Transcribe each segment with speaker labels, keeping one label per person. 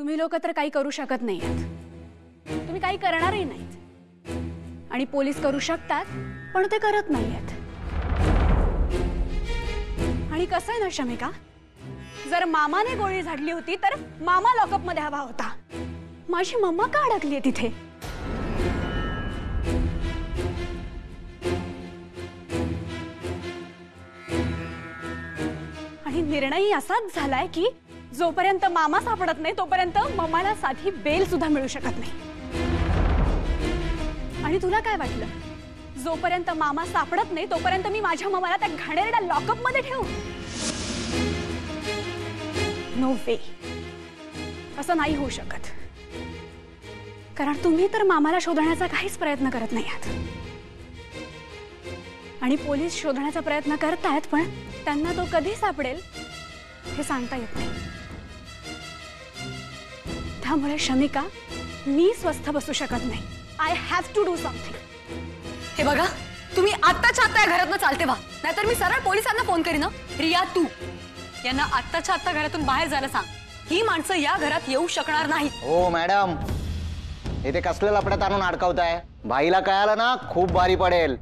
Speaker 1: तुम्ही लोक तर काही करू शकत नाहीत, तुम्ही काही करणारही नाहीत आणि पोलीस करू शकतात पण ते करत नाहीत। आणि कसं आहे ना शमिका, जर मामाने गोळी झाडली होती तर मामा लॉकअप मध्ये हवा होता, माझी मम्मा का अडकली आहे तिथे? आणि निर्णय असाच झालाय की जोपर्यंत मामा सापडत नाही तोपर्यंत मम्माला साधी बेल सुद्धा मिळू शकत नाही। आणि तुला काय वाटलं, जोपर्यंत मामा सापडत नाही तोपर्यंत मी माझ्या मम्माला त्या घाणेरड्या लॉकअप मध्ये ठेवू? नो वे, असं नाही होऊ शकत, कारण तुम्ही तर मामाला शोधण्याचा काहीच प्रयत्न करत नाही आहात आणि पोलीस शोधण्याचा प्रयत्न करतायत पण त्यांना तो कधी सापडेल हे सांगता येत नाही। त्यामुळे शमिका, मी स्वस्थ बसू शकत नाही। I have to do something.
Speaker 2: हे बघा, तुम्ही आत्ताच्या आत्ता या घरातून चालते व्हा, नाहीतर मी सरळ पोलिसांना फोन करीन। रिया, तू यांना आत्ताच्या आत्ता घरातून बाहेर जायला सांग। ही माणसं या घरात येऊ शकणार नाही।
Speaker 3: हो मॅडम, इथे कसल्या लपड्यात आणून अडकवताय? भाईला कळालं ना खूप भारी पडेल।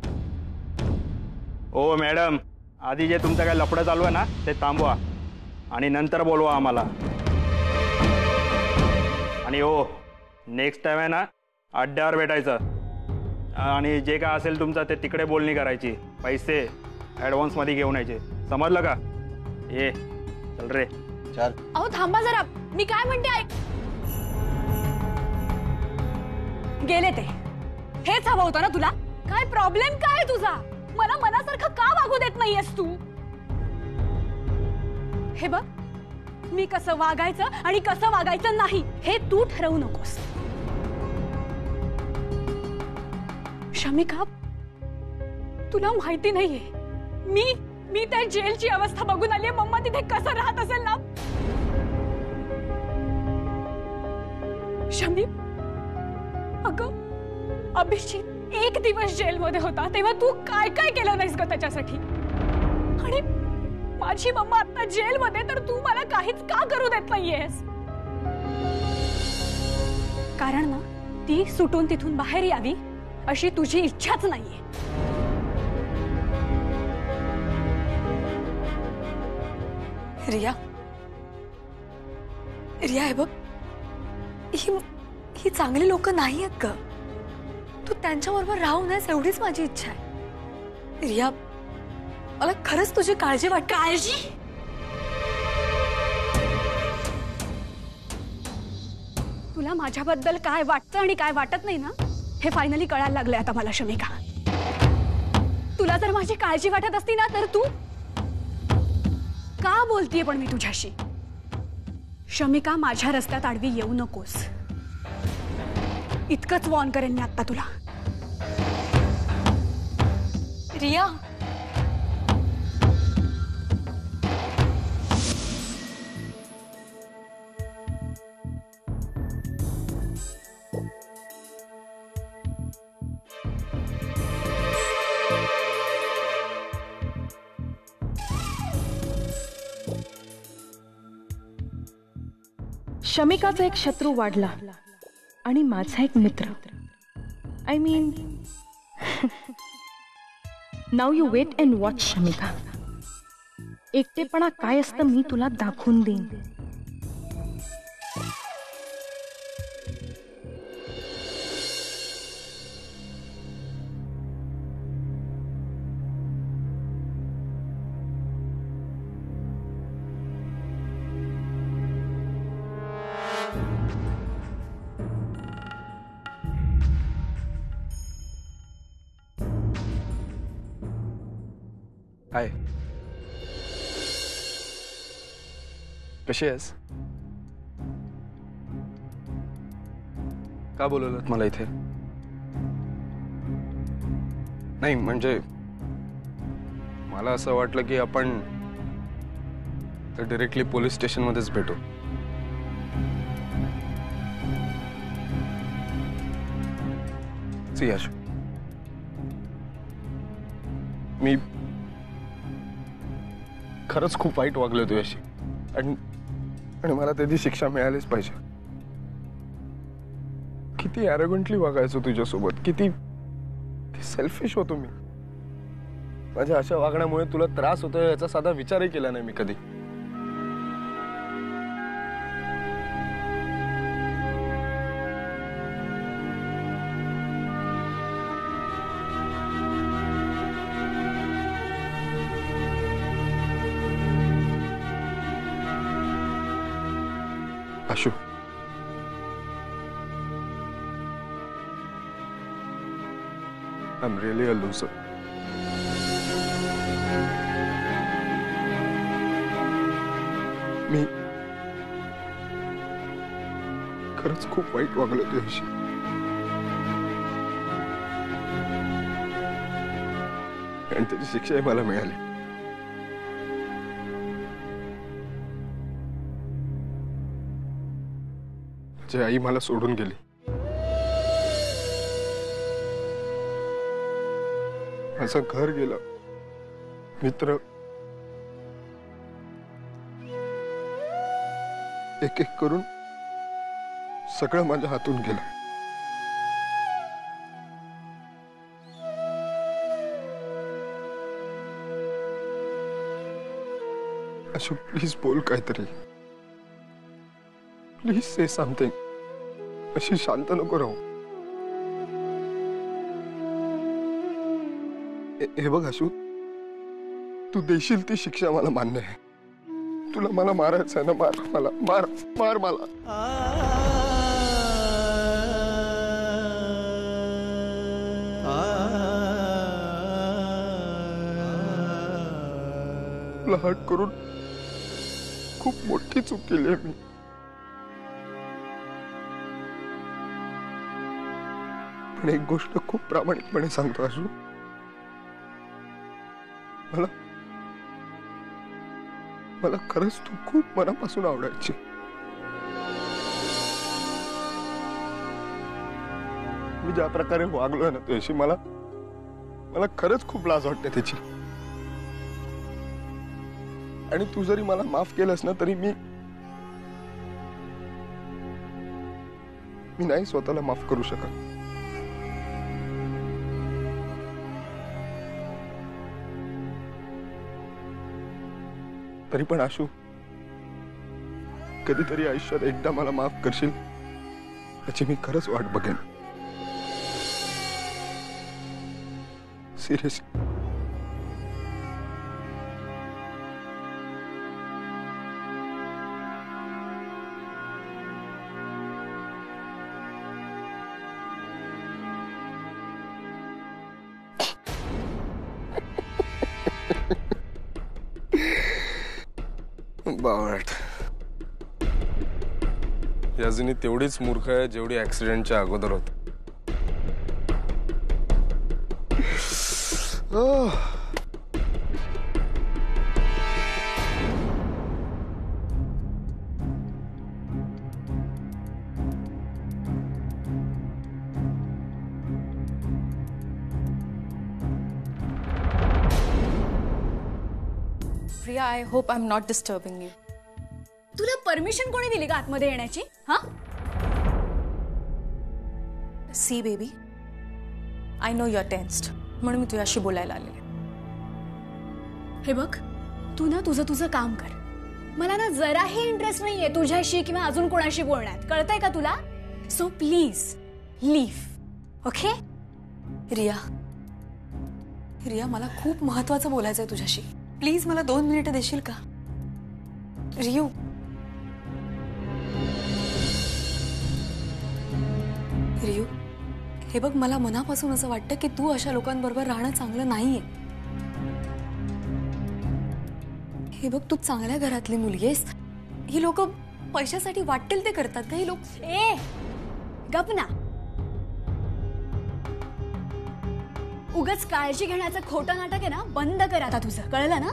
Speaker 4: ओ मॅडम, आधी जे तुमचं काय लफडं चालू आहे ना ते थांबवा आणि नंतर बोलवा आम्हाला। आणि हो, नेक्स्ट टाइम आहे ना अड्ड्यावर भेटायचं आणि जे काय असेल तुमचं ते तिकडे बोलणी करायची। पैसे ॲडव्हान्स मध्ये घेऊन यायचे, समजलं का? ये चल रे
Speaker 3: चल।
Speaker 1: अहो थांबा जरा, मी काय म्हणते ऐक। गेले ते, हेच हवं होतं ना तुला? काय प्रॉब्लेम काय आहे तुझा? मला मनासारखं का वागू देत नाहीयेस तू? हे बघ, मी कसं वागायचं आणि कसं वागायचं नाही हे तू ठरवू नकोस। शमिका, तुला माहिती नाहीये, मी त्या जेलची अवस्था बघून आली। मम्मा तिथे कसं राहत असेल ना। शमी, अगं अभिषेक एक दिवस जेलमध्ये होता तेव्हा तू काय काय केलं नाहीस ग त्याच्यासाठी? आणि माझी मम्मा आता जेलमध्ये तर तू मला काहीच का करू देत नाहीयेस? कारण ना ती सुटून तिथून बाहेर यावी अशी तुझी इच्छाच नाहीये।
Speaker 2: रिया, रिया, हे बघ, ही चांगली लोक नाही आहेत ग। तू त्यांच्याबरोबर राहू नयेस एवढीच माझी इच्छा आहे। रिया, मला खरंच तुझी काळजी वाटते।
Speaker 1: काळजी? तुला माझ्याबद्दल काय वाटतं आणि काय वाटत नाही ना हे फायनली कळायला लागलंय आता मला शमिका। तुला जर माझी काळजी वाटत असती ना तर तू का बोलतीये पण मी तुझ्याशी? शमिका, माझ्या रस्त्यात आडवी येऊ नकोस, इतकंच वॉर्न करेन मी आता तुला।
Speaker 2: रिया,
Speaker 5: शमिकाचा एक शत्रू वाढला आणि माझा एक मित्र। I mean now you wait and watch Shamika. एकटेपणा काय असतं मी तुला दाखवून देईन।
Speaker 6: हाय, कशी आहेस? का बोलवलंत मला इथे? नाही म्हणजे मला असं वाटलं की आपण डायरेक्टली पोलीस स्टेशन मध्येच भेटू। सी यश, मी खरंच खूप वाईट वागलो तुझ्याशी आणि मला त्याची शिक्षा मिळालीच पाहिजे। किती ॲरोगंटली वागायचो तुझ्यासोबत, किती सेल्फिश होतो मी. माझ्या अशा वागण्यामुळे तुला त्रास होतोय याचा साधा विचारही केला नाही मी कधी. Ashu, I'm really a loser. मी खरंच खूप वाईट वागलो तुझ्याशी. आणि त्याची शिक्षाही मला मिळाली. माझी आई मला सोडून गेली. माझं घर गेलं, मित्र एक एक करून सगळं माझ्या हातून गेलं. अशोक, प्लीज बोल काहीतरी. Please say something. अशी शांत नको राहू. हे बघ अशू, तू देशील ती शिक्षा मला मान्य आहे. तुला मला मारायचं आहे ना, मार मला, मार मार मला. तुला हट करून खूप मोठी चूक केली आहे मी. पण एक गोष्ट खूप प्रामाणिकपणे सांगतो अशू, मला खरंच तू खूप मनापासून आवडायची. मी ज्या प्रकारे वागलोय ना तुझ्याशी, मला खरंच खूप लाज वाटते त्याची. आणि तू जरी मला माफ केलंस ना तरी मी नाही स्वतःला माफ करू शकत. तरी पण आशू, कधीतरी आयुष्यात एकदा मला माफ करशील याची मी खरंच वाट बघेन. सिरियसली. बावळट. याजनी तेवढीच मूर्ख आहे जेवढी ऍक्सिडेंटच्या अगोदर होत.
Speaker 5: Priya, I hope I am not disturbing you.
Speaker 1: तुला परमिशन कोणी दिली का आतमध्ये येण्याची? हा,
Speaker 5: see baby, I know you are tensed, म्हणून मी तुझ्याशी बोलायला आलेले.
Speaker 1: हे बघ, तू ना तुझं काम कर. मला ना जराही इंटरेस्ट नाहीये तुझ्याशी किंवा अजून कोणाशी बोलण्यात, कळतंय का तुला? So please leave. Okay?
Speaker 2: Riya, मला खूप महत्वाचं बोलायचंय तुझ्याशी. प्लीज मला 2 मिनिटं देशील का? रियू, हे बघ, मला मनापासून असं वाटतं की तू अशा लोकांबरोबर राहणं चांगलं नाहीये. हे बघ, तू चांगल्या घरातली मुलगी आहेस. ही लोक पैशासाठी वाटेल ते करतात का? ही लोक.
Speaker 1: ए गप ना. उगाच काळजी घेण्याचं खोटं नाटक आहे ना, बंद कर आता तुझं, कळलं ना?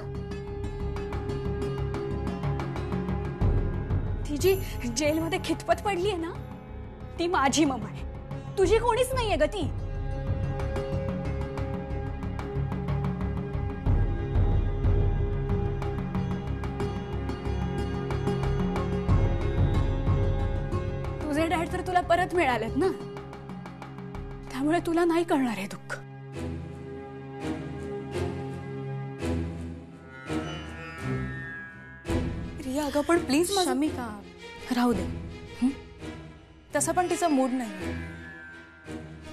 Speaker 1: ती जी जेलमध्ये खितपत पडली आहे ना, ती माझी मम्मा आहे, तुझी कोणीच नाहीये ग ती. तुझे डॅड तर तुला परत मिळालेत ना. त्यामुळे तुला नाही कळणार हे दुःख.
Speaker 2: रिया अगं पण प्लीज
Speaker 1: शमिका राहू दे. तसा पण तिचा मूड नाही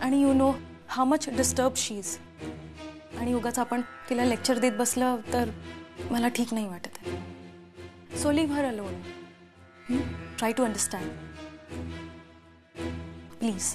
Speaker 1: आणि you know how much disturb she is. आणि उगाच आपण तिला लेक्चर देत बसलं तर मला ठीक नाही वाटत आहे. So leave her alone. Try to understand please.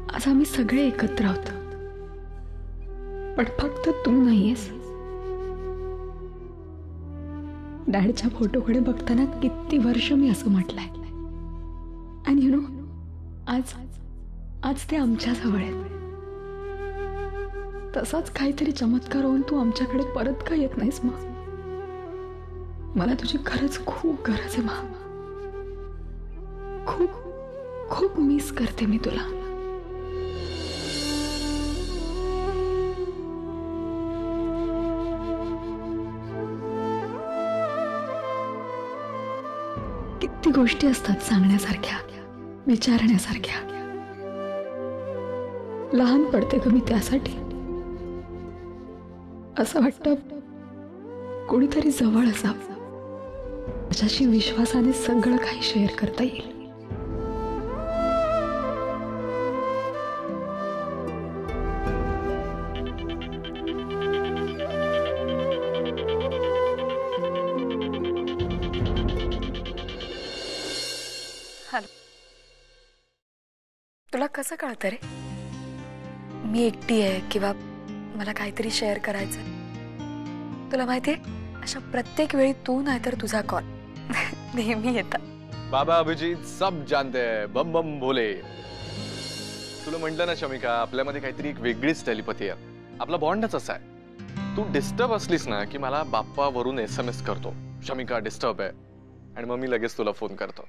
Speaker 5: आज आम्ही सगळे एकत्र आहोत, पण फक्त तू नाहीयेस. डॅडच्या फोटोकडे बघताना किती वर्ष मी असं म्हटलंय. आणि यु नो आज आज ते आमच्या जवळ आहेत. तसाच काहीतरी चमत्कार होऊन तू आमच्याकडे परत का येत नाहीस मा? मला तुझी खरंच खूप गरज आहे मा. खूप खूप मिस करते मी तुला. किती गोष्टी असतात सांगण्यासारख्या, विचारण्यासारख्या. लहान पडते ग मी त्यासाठी. असं वाटतं कोणीतरी जवळ असावं, त्याच्याशी विश्वासाने सगळं काही शेअर करता येईल.
Speaker 2: तुला कसं कळतं रे मी एकटी आहे किंवा मला काहीतरी शेअर करायचं? तुला माहितीये अशा प्रत्येक वेळी तू नाहीतर तुझा कॉल नेहमी येतात.
Speaker 6: बाबा अभिजीत सब जानते हैं, बम बम बोले. तुला म्हटलं ना शमिका, आपल्यामध्ये काहीतरी एक वेगळीच टेलिपॅथी आहे. आपला बॉन्डच असा आहे. तू डिस्टर्ब असलीस ना की मला बाप्पावरून SMS करतो, शमिका डिस्टर्ब आहे, आणि मग मी लगेच तुला फोन करतो.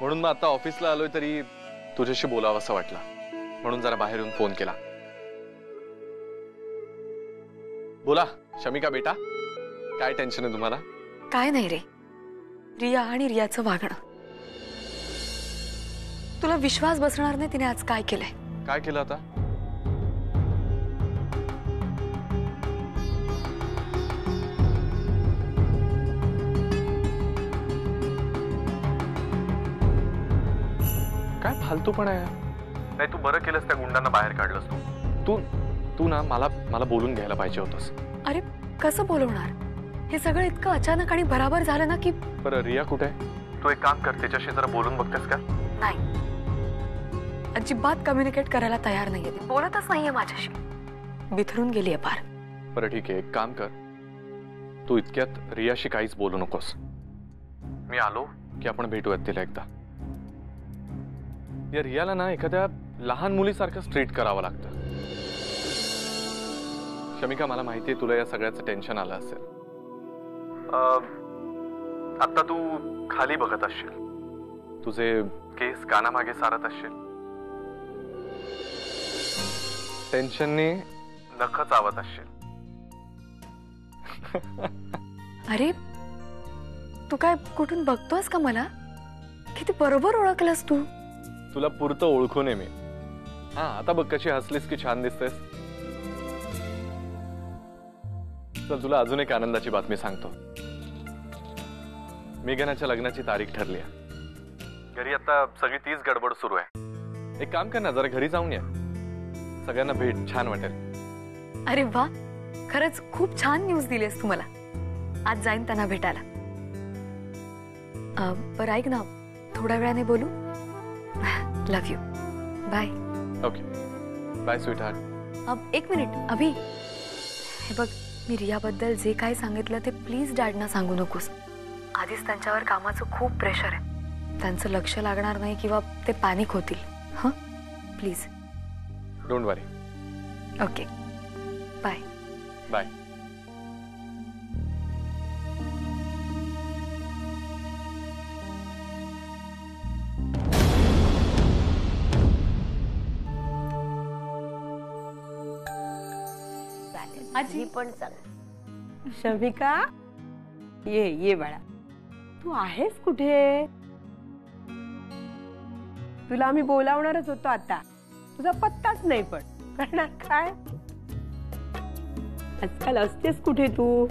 Speaker 6: म्हणून मग आता ऑफिसला आलोय तरी तुझ्याशी बोलावं असं वाटलं, म्हणून जरा बाहेर येऊन फोन केला. बोला शमिका बेटा, काय टेन्शन आहे तुम्हाला?
Speaker 2: काय नाही रे, रिया आणि रियाचं वागणं. तुला विश्वास बसणार नाही तिने आज काय केलंय.
Speaker 6: काय केलं आता? काय फालतू पण आहे. नाही तू बरं केलंस त्या गुंडांना बाहेर काढलंस. तू तू ना मला बोलून घ्यायला पाहिजे होतस.
Speaker 2: अरे कसं बोलवणार? हे सगळं इतकं अचानक आणि बराबर झालं ना की.
Speaker 6: बरं रिया कुठे? तू एक काम कर, त्याच्याशी जरा बोलून बघतेस का?
Speaker 2: नाही, अजिबात कम्युनिकेट करायला तयार नाहीये. बोलतच नाहीये माझ्याशी, बिथरून गेलीये पार.
Speaker 6: बरं ठीक आहे, एक काम कर, तू इतक्यात रियाशी काहीच बोलू नकोस. मी आलो की आपण भेटूयात तिला एकदा. या रियाला ना एखाद्या लहान मुलीसारखं ट्रीट करावं लागतं. शमिका मला माहितीये तुला या सगळ्याचं टेन्शन आलं असेल. आता तू खाली बघत असशील, तुझे केस कानामागे सारत असशील, टेन्शनने नख चावत असशील.
Speaker 2: अरे तू काय कुठून बघतोस का मला? किती बरोबर ओळखलंस तू.
Speaker 6: तुला पुरतं ओळखून आहे मी. हा आता बघ कशी हसलीस की छान दिसतेस. चल तुला अजून एक आनंदाची बातमी सांगतो. मेघनाच्या लग्नाची तारीख ठरली आहे. घरी आता सगळी तीच गडबड सुरू आहे. एक काम कर ना, जरा घरी जाऊन या, सगळ्यांना भेट, छान वाटेल.
Speaker 2: अरे वा, खरंच खूप छान न्यूज दिलीस तू मला. आज जाईन त्यांना भेटायला. बरं ऐक ना, थोड्या वेळाने बोलू. Love you. Bye.
Speaker 6: Okay bye sweetheart.
Speaker 2: एक मिनिट अभि, हे बघ, मी रियाबद्दल जे काय सांगितलं ते प्लीज डॅडना सांगू नकोस. आधीच त्यांच्यावर कामाचं खूप प्रेशर आहे. त्यांचं लक्ष लागणार नाही किंवा ते पॅनिक होतील. हां please.
Speaker 6: Don't worry.
Speaker 2: Okay bye.
Speaker 6: Bye.
Speaker 7: आजी पण चल. शमिका ये ये बाळा, तू आहेस कुठे? तुला आम्ही बोलावणारच होतो आता, तुझा पत्ताच नाही. पण करणार काय? आजकाल असतेस कुठे तू?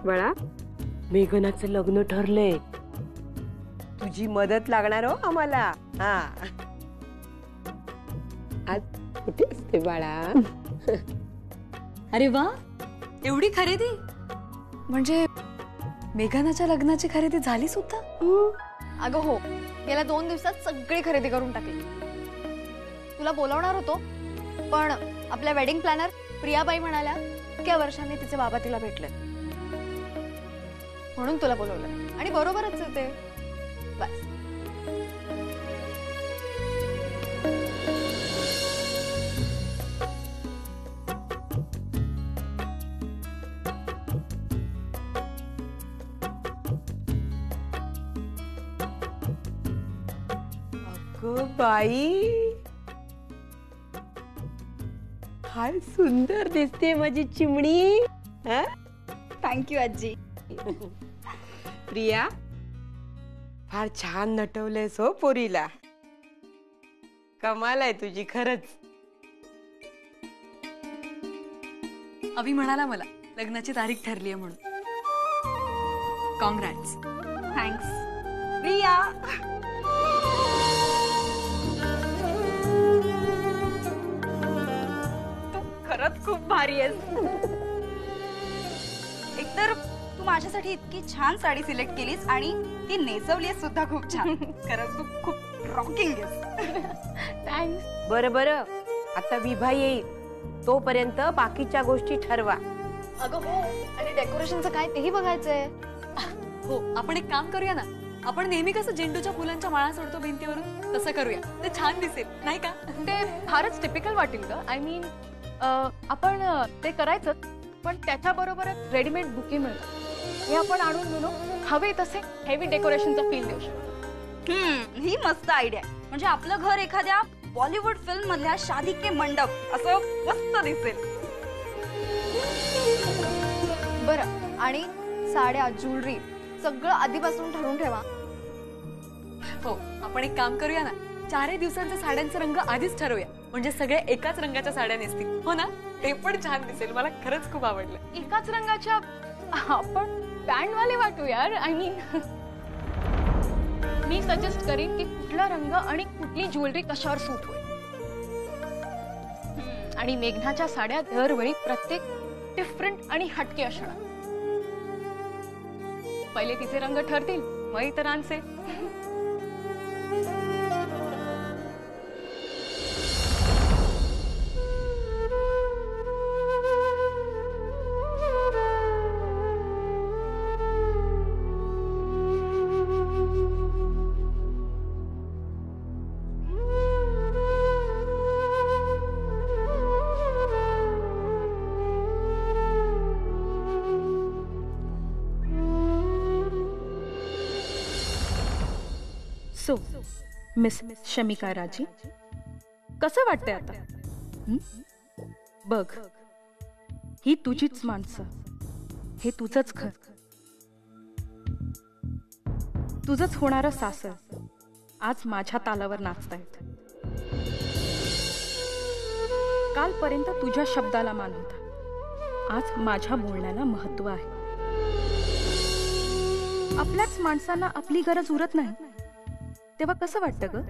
Speaker 7: बाळा, मेघनाचं लग्न ठरलंय, तुझी मदत लागणार हो आम्हाला. हा आज कुठे असते बाळा?
Speaker 2: अरे वा, एवढी खरेदी? म्हणजे मेघनाच्या लग्नाची खरेदी झाली सुद्धा?
Speaker 1: अगं हो, गेल्या 2 दिवसात सगळी खरेदी करून टाकली. तुला बोलावणार होतो, पण आपल्या वेडिंग प्लॅनर प्रियाबाई म्हणाल्या इतक्या वर्षांनी तिचे बाबा तिला भेटले, म्हणून तुला बोलवलं. आणि बरोबरच ते बस.
Speaker 7: बाई, फार सुंदर दिसते माझी चिमणी.
Speaker 1: थँक्यू आजी.
Speaker 7: प्रिया, फार छान नटवलंयस हो पोरीला. कमाल आहे तुझी खरंच.
Speaker 2: अभि म्हणाला मला लग्नाची तारीख ठरली आहे म्हणून. कॉंग्रॅट्स.
Speaker 1: थँक्स प्रिया.
Speaker 8: खरंच खूप भारी आहेस. एकतर तू माझ्यासाठी इतकी छान साडी सिलेक्ट केलीस आणि ती नेसवलीस सुद्धा खूप छान. खरंच तू खूप रॉकिंग आहेस.
Speaker 1: थँक्स.
Speaker 7: बरं बरं, आता विभा येईल, तोपर्यंत बाकीच्या गोष्टी ठरवा.
Speaker 1: अगं हो, आणि डेकोरेशनचं काय तेही बघायचंय.
Speaker 2: हो, आपण एक काम करूया ना, आपण नेहमी कसं झेंडूच्या फुलांच्या माळा सोडतो भिंतीवरून, तसं करूया. ते छान दिसेल नाही का?
Speaker 1: ते फारच टिपिकल वाटेल ग. आय मीन आपण ते करायचं, पण त्याच्याबरोबरच रेडीमेड बुके मिळतात, हे आपण आणून घेऊ. हवे तसे हेवी डेकोरेशनचा फील देऊ शकतो.
Speaker 8: ही मस्त आयडिया आहे. म्हणजे आपलं घर एखाद्या बॉलिवूड फिल्म मधल्या शादी के मंडप असं मस्त दिसेल.
Speaker 1: बरं, आणि साड्या, ज्वेलरी सगळं आधीपासून ठरवून ठेवा.
Speaker 2: हो, आपण एक काम करूया ना, 4 दिवसांचा साड्यांचा रंग आधीच ठरवूया, म्हणजे सगळे एकाच रंगाच्या साड्या नेसतील. हो ना? ते पण छान दिसेल. मला खरंच खूप आवडलं.
Speaker 1: एकाच रंगाच्या आपण बँडवाले वाटू यार. आय मीन, मी सजेस्ट करीन की कुठला रंग आणि कुठली ज्वेलरी कशावर सूट होईल. आणि मेघनाच्या साड्या दरवेळी प्रत्येक डिफरंट आणि हटके असणार. पहिले तिचे रंग ठरतील, मग इतरांचे.
Speaker 9: सो मिस शमिका राजी, कसं वाटतंय आता? बघ, ही तुझीच माणसं, हे तुझंच घर, तुझंच होणारं सासर, आज माझ्या तालावर नाचतायत. कालपर्यंत तुझ्या शब्दाला मान होता, आज माझ्या बोलण्याला महत्व आहे. आपल्याच माणसांना आपली गरज उरत नाही तेव्हा कसं वाटतं ग?